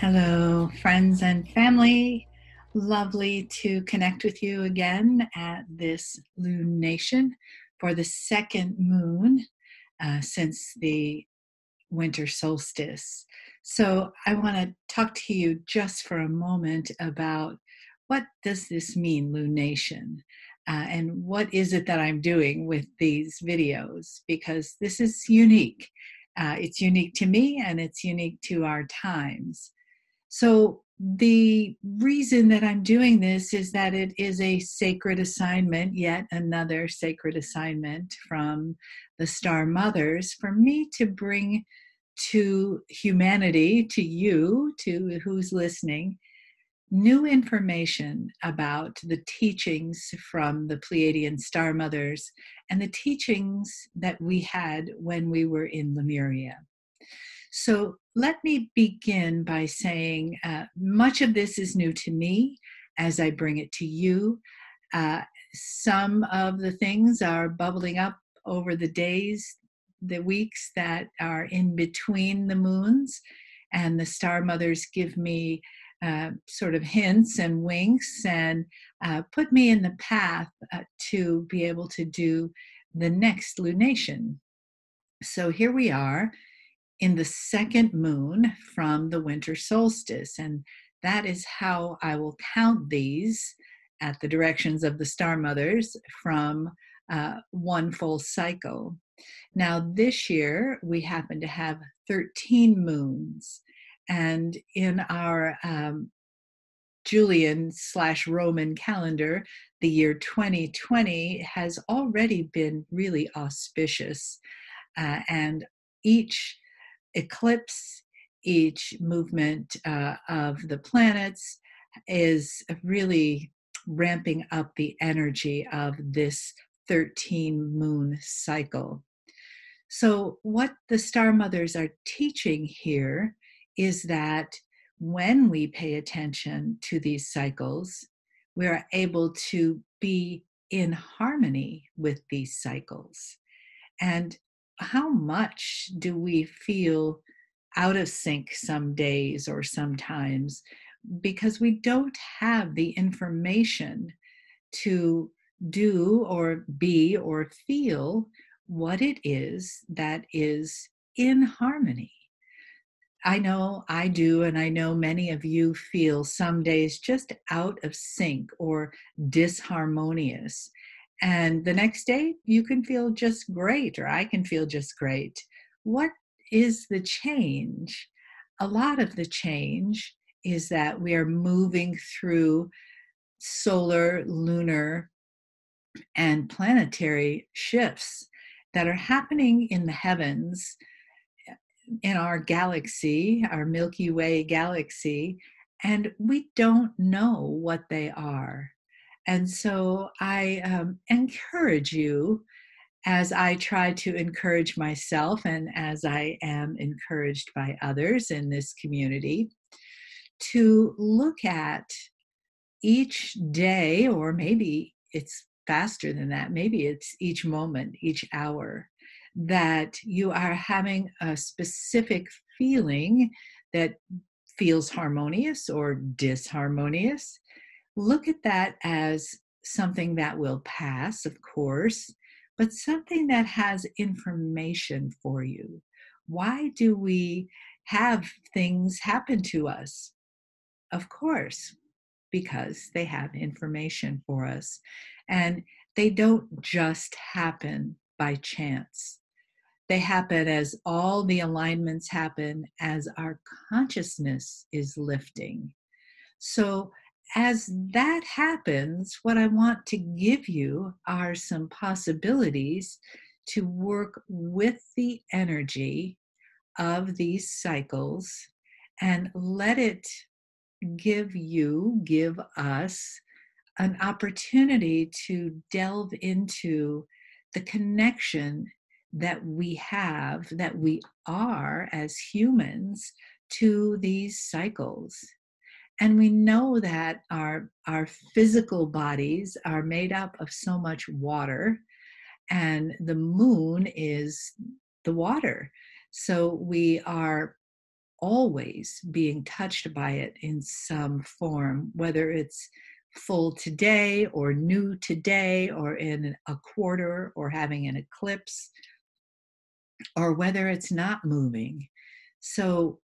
Hello, friends and family. Lovely to connect with you again at this lunation for the second moon since the winter solstice. So I want to talk to you just for a moment about what does this mean, lunation? And what is it that I'm doing with these videos? Because this is unique. It's unique to me and it's unique to our times. So the reason that I'm doing this is that it is a sacred assignment, yet another sacred assignment from the Star Mothers for me to bring to humanity, to you, to who's listening, new information about the teachings from the Pleiadian Star Mothers and the teachings that we had when we were in Lemuria. So let me begin by saying much of this is new to me as I bring it to you. Some of the things are bubbling up over the days, the weeks that are in between the moons, and the Star Mothers give me sort of hints and winks and put me in the path to be able to do the next lunation. So here we are in the second moon from the winter solstice. And that is how I will count these at the directions of the Star Mothers from one full cycle. Now, this year, we happen to have 13 moons. And in our Julian/Roman calendar, the year 2020 has already been really auspicious. And each eclipse, each movement of the planets is really ramping up the energy of this 13 moon cycle. So what the Star Mothers are teaching here is that when we pay attention to these cycles, we are able to be in harmony with these cycles. And how much do we feel out of sync some days or sometimes because we don't have the information to do or be or feel what it is that is in harmony? I know I do, and I know many of you feel some days just out of sync or disharmonious. And the next day, you can feel just great, or I can feel just great. What is the change? A lot of the change is that we are moving through solar, lunar, and planetary shifts that are happening in the heavens in our galaxy, our Milky Way galaxy, and we don't know what they are. And so I encourage you, as I try to encourage myself and as I am encouraged by others in this community, to look at each day, or maybe it's faster than that, maybe it's each moment, each hour, that you are having a specific feeling that feels harmonious or disharmonious. Look at that as something that will pass, of course, but something that has information for you. Why do we have things happen to us? Of course, because they have information for us. And they don't just happen by chance. They happen as all the alignments happen as our consciousness is lifting. So as that happens, what I want to give you are some possibilities to work with the energy of these cycles and let it give us an opportunity to delve into the connection that we have, that we are as humans, to these cycles. And we know that our physical bodies are made up of so much water, and the moon is the water. So we are always being touched by it in some form, whether it's full today or new today or in a quarter or having an eclipse, or whether it's not moving. So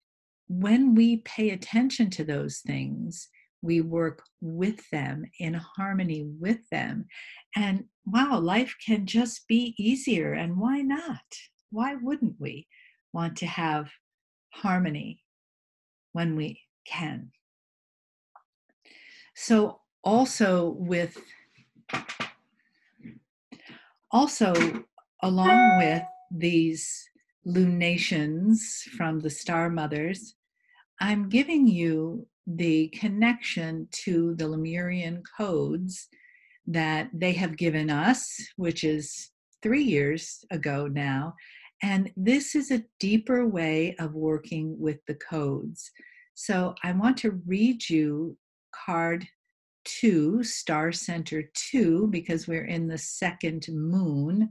when we pay attention to those things, we work with them in harmony with them. And wow, life can just be easier. And why not? Why wouldn't we want to have harmony when we can? So also along with these lunations from the Star Mothers, I'm giving you the connection to the Lemurian codes that they have given us, which is 3 years ago now. And this is a deeper way of working with the codes. So I want to read you card 2, Star Center 2, because we're in the second moon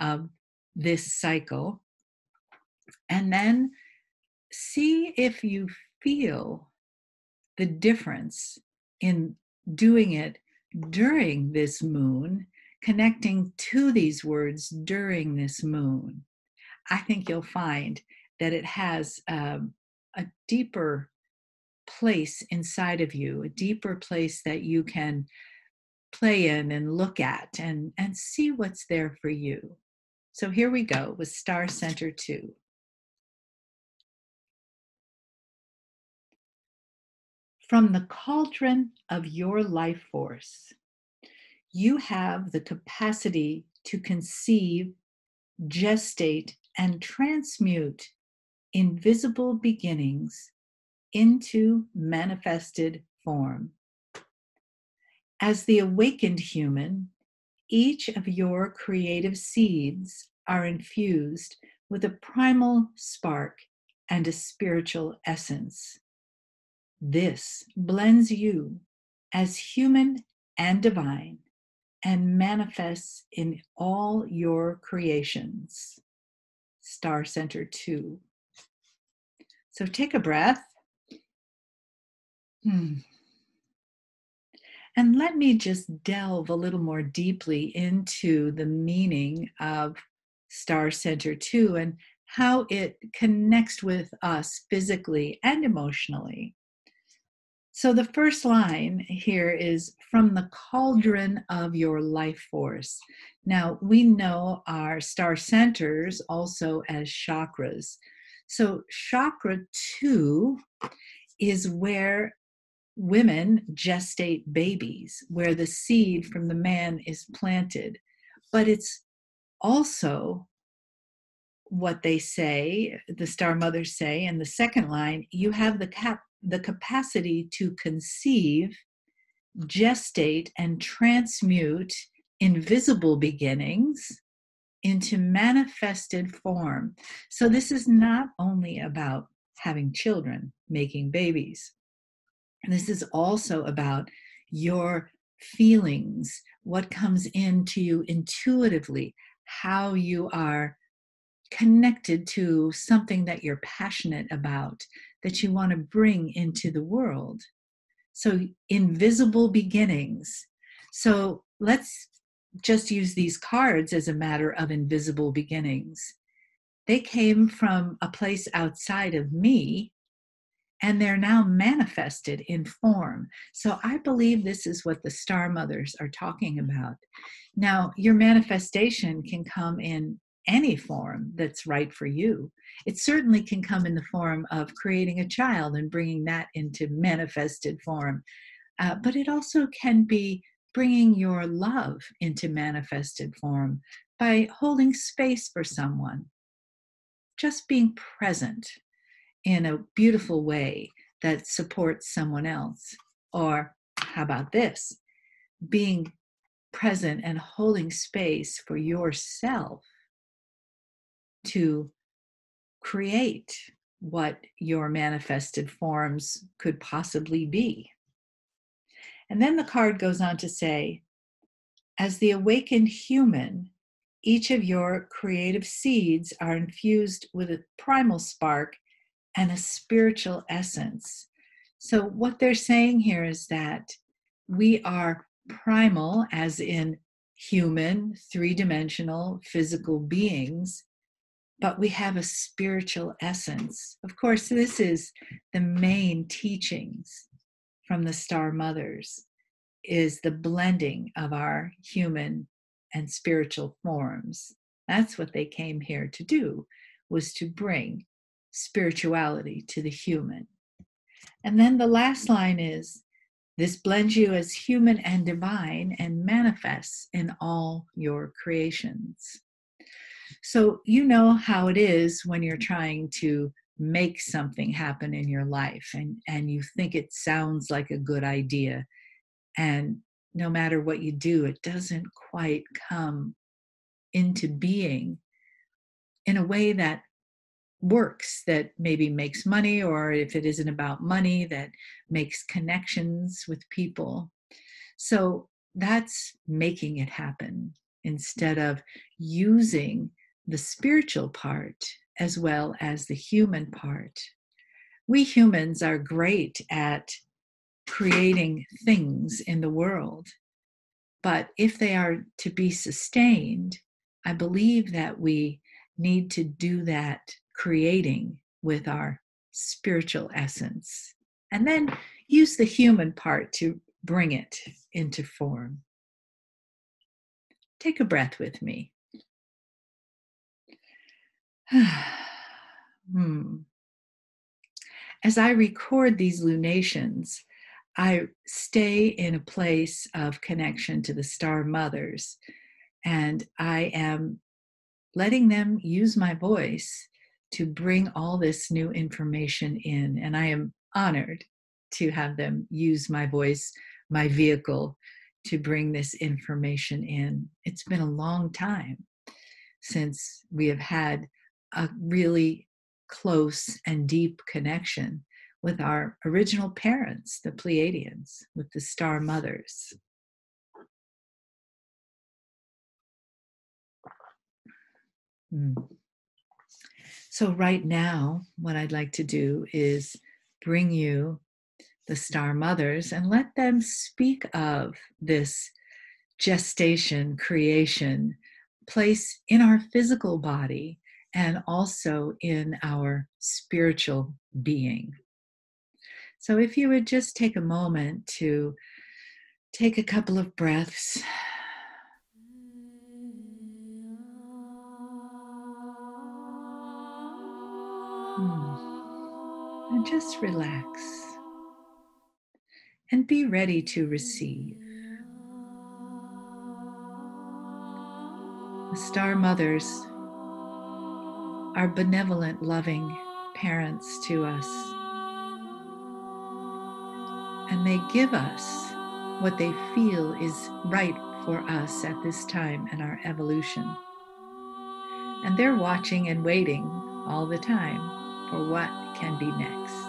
of this cycle. And then see if you feel the difference in doing it during this moon, connecting to these words during this moon. I think you'll find that it has a deeper place inside of you, a deeper place that you can play in and look at and see what's there for you. So here we go with Star Center 2. From the cauldron of your life force, you have the capacity to conceive, gestate, and transmute invisible beginnings into manifested form. As the awakened human, each of your creative seeds are infused with a primal spark and a spiritual essence. This blends you as human and divine and manifests in all your creations. Star Center 2. So take a breath. And let me just delve a little more deeply into the meaning of Star Center 2 and how it connects with us physically and emotionally. So the first line here is from the cauldron of your life force. Now, we know our star centers also as chakras. So chakra 2 is where women gestate babies, where the seed from the man is planted. But it's also what they say, the Star Mothers say in the second line, you have the capacity to conceive, gestate, and transmute invisible beginnings into manifested form. So this is not only about having children, making babies. This is also about your feelings, what comes into you intuitively, how you are connected to something that you're passionate about, that you want to bring into the world. So invisible beginnings. So let's just use these cards as a matter of invisible beginnings. They came from a place outside of me, and they're now manifested in form. So I believe this is what the Star Mothers are talking about. Now, your manifestation can come in any form that's right for you. It certainly can come in the form of creating a child and bringing that into manifested form. But it also can be bringing your love into manifested form by holding space for someone, just being present in a beautiful way that supports someone else. Or how about this? Being present and holding space for yourself to create what your manifested forms could possibly be. And then the card goes on to say, as the awakened human, each of your creative seeds are infused with a primal spark and a spiritual essence. So what they're saying here is that we are primal, as in human, three-dimensional, physical beings, but we have a spiritual essence. Of course, this is the main teachings from the Star Mothers, is the blending of our human and spiritual forms. That's what they came here to do, was to bring spirituality to the human. And then the last line is, this blends you as human and divine and manifests in all your creations. So you know how it is when you're trying to make something happen in your life and you think it sounds like a good idea. And no matter what you do, it doesn't quite come into being in a way that works, that maybe makes money, or if it isn't about money, that makes connections with people. So that's making it happen instead of using the spiritual part as well as the human part. We humans are great at creating things in the world, but if they are to be sustained, I believe that we need to do that creating with our spiritual essence, and then use the human part to bring it into form. Take a breath with me. As I record these lunations, I stay in a place of connection to the Star Mothers, and I am letting them use my voice to bring all this new information in. And I am honored to have them use my voice, my vehicle, to bring this information in. It's been a long time since we have had a really close and deep connection with our original parents, the Pleiadians, with the Star Mothers. So right now, what I'd like to do is bring you the Star Mothers and let them speak of this gestation, creation, place in our physical body and also in our spiritual being. So if you would just take a moment to take a couple of breaths. And just relax and be ready to receive. The Star Mothers are benevolent, loving parents to us, and they give us what they feel is right for us at this time in our evolution. And they're watching and waiting all the time for what can be next.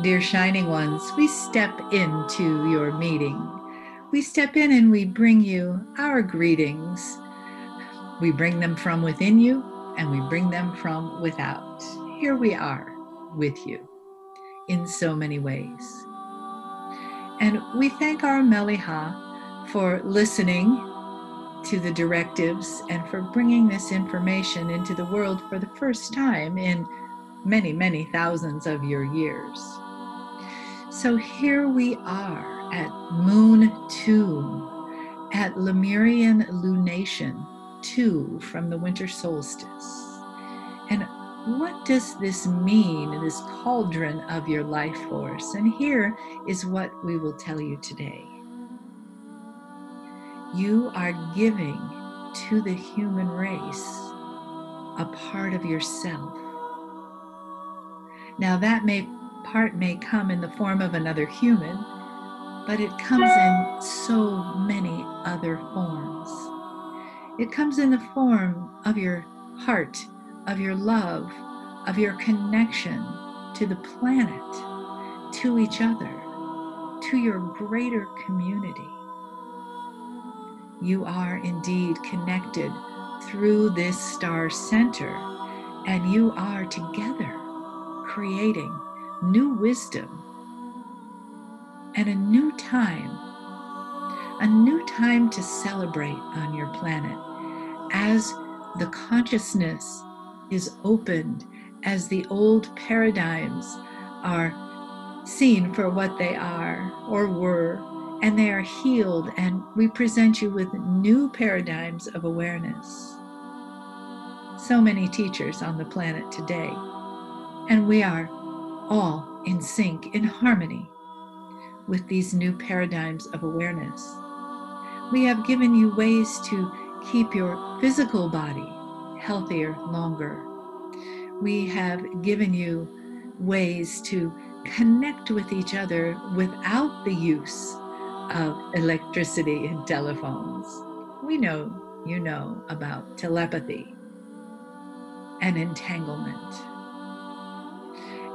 Dear Shining Ones, we step into your meeting. We step in and we bring you our greetings. We bring them from within you and we bring them from without. Here we are with you in so many ways. And we thank our Mele'ha for listening to the directives and for bringing this information into the world for the first time in many, many thousands of your years. So here we are at Moon 2, at Lemurian Lunation 2 from the winter solstice. And what does this mean, this cauldron of your life force? And here is what we will tell you today. You are giving to the human race a part of yourself. Now that part may come in the form of another human, but it comes in so many other forms. It comes in the form of your heart, of your love, of your connection to the planet, to each other, to your greater community. you are indeed connected through this star center, and you are together creating new wisdom and a new time to celebrate on your planet as the consciousness is opened, as the old paradigms are seen for what they are or were, and they are healed, and we present you with new paradigms of awareness. So many teachers on the planet today, and we are all in sync, in harmony with these new paradigms of awareness. We have given you ways to keep your physical body healthier longer. We have given you ways to connect with each other without the use of electricity and telephones. We know you know about telepathy and entanglement.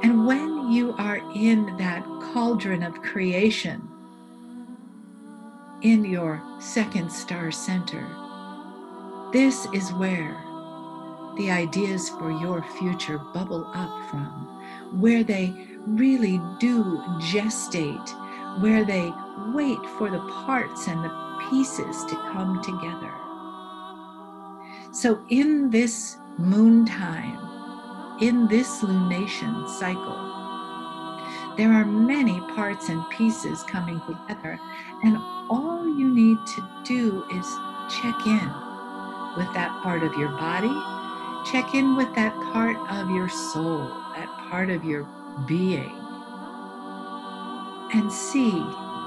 And when you are in that cauldron of creation, in your second star center, this is where the ideas for your future bubble up from, where they really do gestate, where they wait for the parts and the pieces to come together. So in this moon time, in this lunation cycle, there are many parts and pieces coming together, and all you need to do is check in with that part of your body, check in with that part of your soul, that part of your being, and see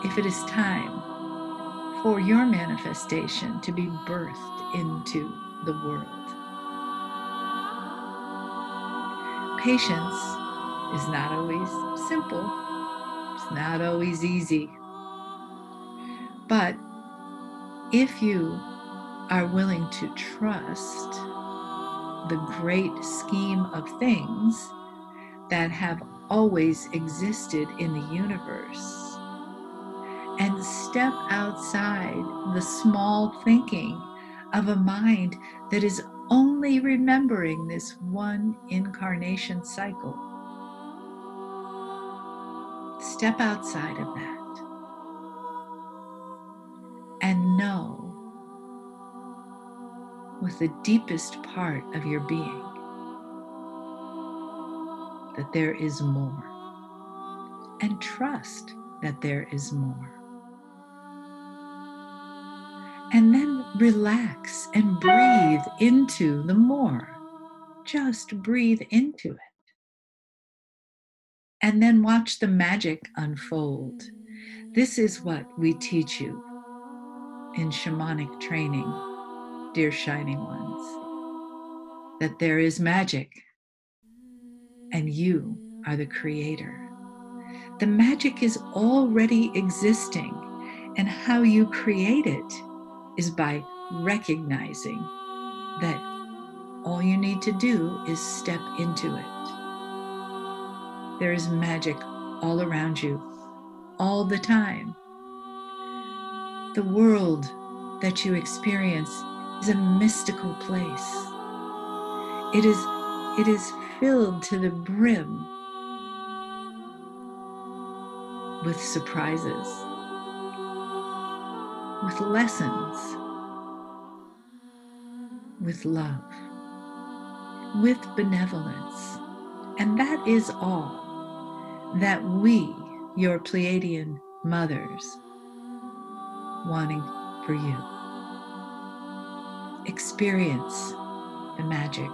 if it is time for your manifestation to be birthed into the world. Patience is not always simple. It's not always easy. But if you are willing to trust the great scheme of things that have always existed in the universe, and step outside the small thinking of a mind that is only remembering this one incarnation cycle, step outside of that and know with the deepest part of your being that there is more, and trust that there is more. And then relax and breathe into the more. Just breathe into it. And then watch the magic unfold. This is what we teach you in shamanic training, dear shining ones, that there is magic and you are the creator. The magic is already existing, and how you create it is by recognizing that all you need to do is step into it. There is magic all around you, all the time. The world that you experience is a mystical place. It is filled to the brim with surprises, with lessons, with love, with benevolence. And that is all that we, your Pleiadian mothers, wanting for you. Experience the magic.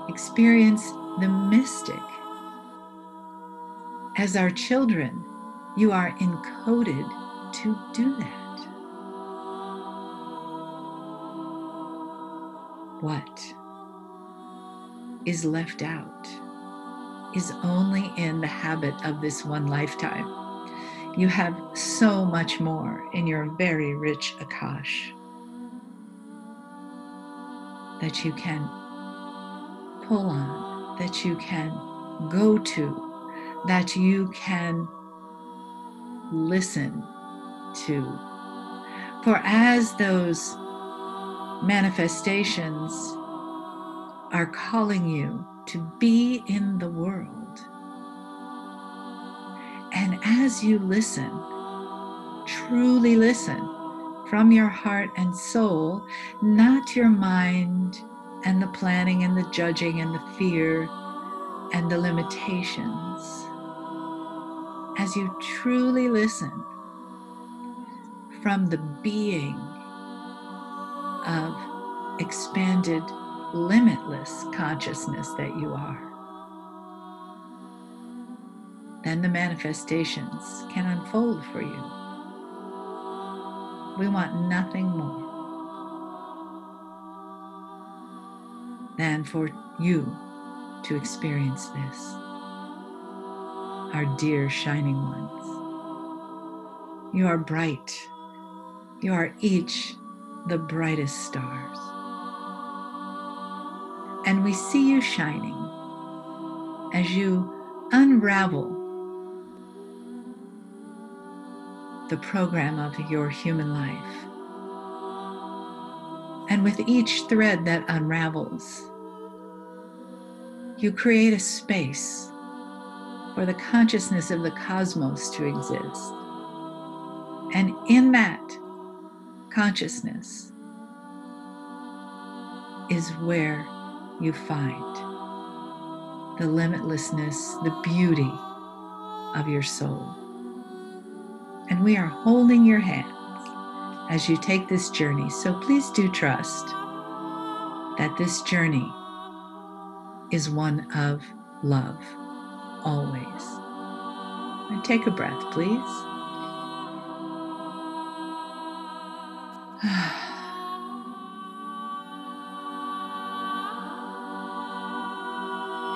Experience the mystic. As our children, you are encoded to do that. What is left out is only in the habit of this one lifetime. You have so much more in your very rich Akash that you can pull on, that you can go to, that you can listen to, For as those manifestations are calling you to be in the world, and as you listen, truly listen from your heart and soul, not your mind and the planning and the judging and the fear and the limitations, as you truly listen from the being of expanded, limitless consciousness that you are, then the manifestations can unfold for you. We want nothing more than for you to experience this, our dear shining ones. You are bright. You are each the brightest stars. And we see you shining as you unravel the program of your human life. And with each thread that unravels, you create a space for the consciousness of the cosmos to exist. And in that consciousness is where you find the limitlessness, the beauty of your soul. And we are holding your hands as you take this journey. So please do trust that this journey is one of love, always. And take a breath, please.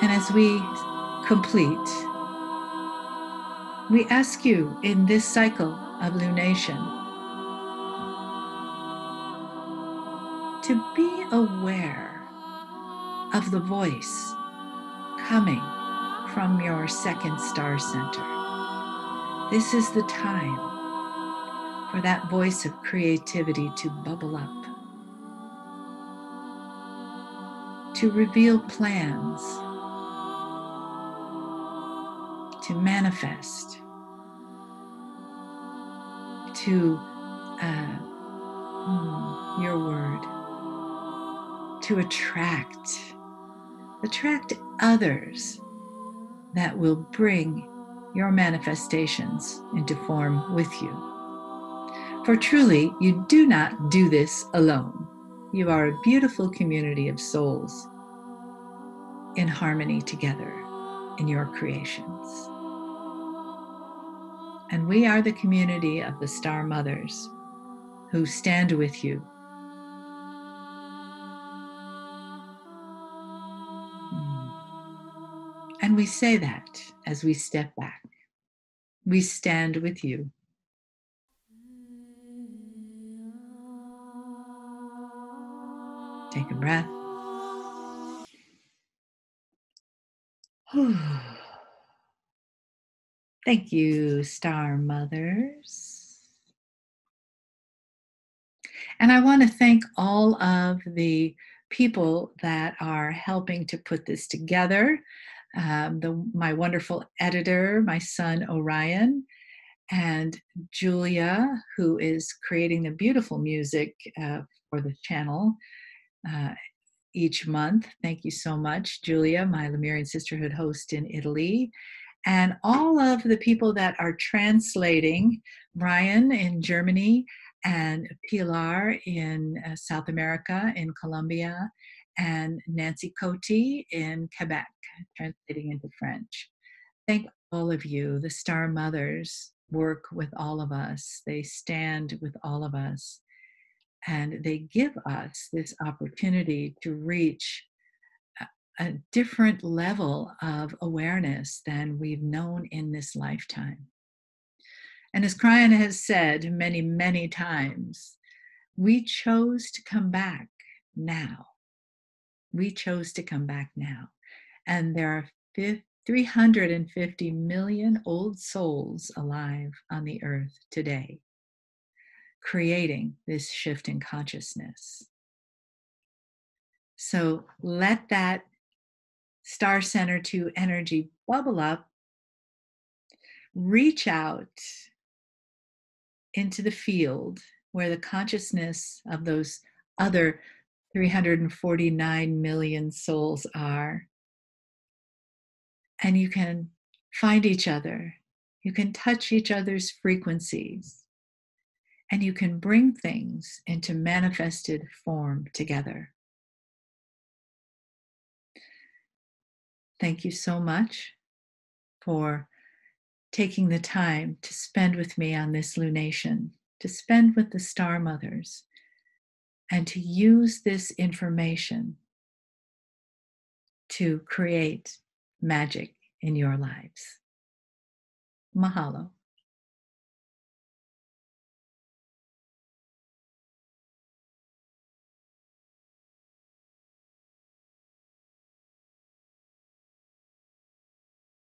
And as we complete, we ask you in this cycle of lunation to be aware of the voice coming from your second star center. This is the time for that voice of creativity to bubble up, to reveal plans, to manifest, to, your word, to attract others that will bring your manifestations into form with you. For truly, you do not do this alone. You are a beautiful community of souls in harmony together in your creations. And we are the community of the Star Mothers who stand with you. And we say that as we step back. We stand with you. Take a breath. Thank you, Star Mothers. And I want to thank all of the people that are helping to put this together. My wonderful editor, my son Orion, and Julia, who is creating the beautiful music for the channel each month. Thank you so much, Julia, my Lemurian Sisterhood host in Italy. And all of the people that are translating, Brian in Germany, and Pilar in South America, in Colombia, and Nancy Coty in Quebec, translating into French. Thank all of you. The Star Mothers work with all of us. They stand with all of us. And they give us this opportunity to reach a different level of awareness than we've known in this lifetime. And as Kryan has said many, many times, we chose to come back now. We chose to come back now. And there are 350 million old souls alive on the earth today. creating this shift in consciousness. So let that star center 2 energy bubble up, reach out into the field where the consciousness of those other 349 million souls are. And you can find each other. You can touch each other's frequencies. And you can bring things into manifested form together. Thank you so much for taking the time to spend with me on this lunation, to spend with the Star Mothers, and to use this information to create magic in your lives. Mahalo.